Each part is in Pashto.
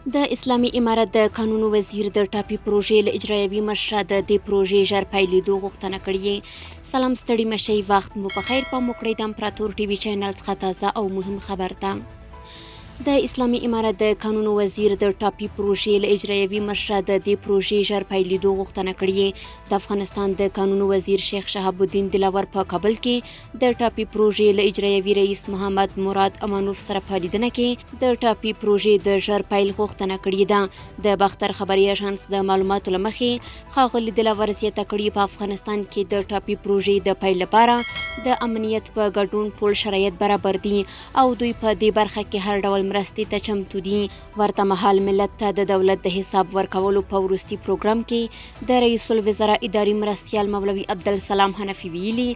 د اسلامي امارت د قانون وزیر د ټاپي پروژې له اجرایوي مشره د دې پروژې ژر پیلېدو غوښتنه کړې. سلام ستړي مشئ، وخت مو په خیر. په موکړی د امپراتور ټي وي چینل څخه تازه او مهم خبر ده. د اسلامي امارت د قانون وزیر د ټاپي پروژې له اجرایوي مشره د دې پروژې ژر پیلېدو غوښتنه کړې. د افغانستان د قانون وزیر شیخ شهاب الدین دلاور په کابل کې د ټاپي پروژې له اجرایوي رئیس محمد مراد امانوف سره په لیدنه کې د ټاپي پروژې د ژر پیل غوښتنه کړې ده. د باختر خبري اژانس د معلوماتو له مخې ښاغلي دلاور زیاته کړې په افغانستان کې د ټاپي پروژې د پیل لپاره د امنیت په ګډون ټول شرایط برابر دي او دوی په دې برخه کې هر ډول مرستې ته چمتو دي. ورته مهال ملت ته د دولت د حساب ورکولو په وروستي پروګرام کې د رئیس الوزرا اداري مرستیال مولوي عبدالسلام حنفي ویلي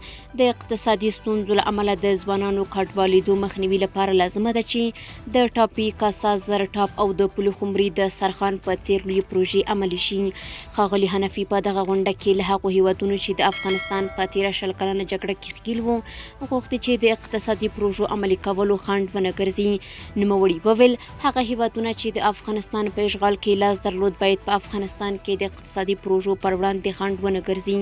د اقتصادي ستونزو له امله د ځوانانو کډوالېدو مخنیوي لپاره لازمه ده چې د ټاپي، کاسا، زرټاپ او د پل خمري د سرخان په څېر لویې پروژې عملي شي. ښاغلي حنفي په دغه غونډه کې له هغو هیوادونو چې د افغانستان په تېره 100 کلنه جګړه کې ښکېل وو غوښتي چې د اقتصادي پروژو عملي کولو خنډ ونه ګرځي. نوموړي وویل هغه هیوادونه چې د افغانستان په اشغال کې لاس درلود باید په افغانستان کې د اقتصادي پروژو پر وړاندې خنډ ونه ګرځي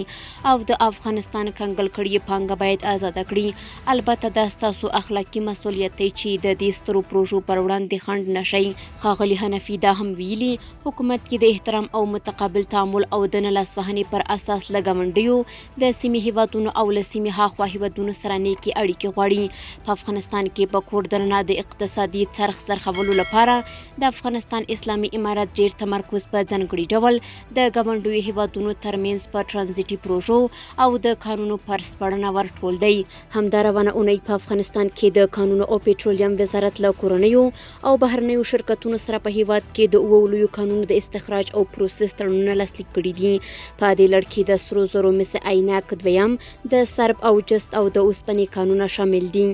او د افغانستان کنګل کړې پانګه باید آزاده کړي. البته دا ستاسو اخلاقي مسؤلیت دی چې د دې سترو پروژو پر وړاندې خنډ نشئ. ښاغلي حنفي دا هم ویلي حکومت کې د احترام او متقابل تعامل او د نه لاسوهنې پر اساس له ګاونډیو د سیمې هیوادونو او له سیمې هاخوا هیوادونو سره نیکې اړیکې غواړي. په افغانستان کې په کور دننه د اقتصادي څرخ څرخولو لپاره د افغانستان اسلامي امارت ډیر تمرکز په ځانګړي ډول د ګاونډیو هیوادونو ترمنځ په ټرانزیټي پروژو او د کانونو پر سپړنه ورټول دی. همدا روانه اونۍ په افغانستان کې د کانونو او پټرولیم وزارت له کورنیو او بهرنیو شرکتونو سره په هیواد کې د 9 لویو کانونو د استخراج او پروسس تړونونه لاسلیک کړي دي. په دې لړ کې د سرو زرو مس عینک، دویم د سرب او جست او د اوسپنې کانونه شامل دي.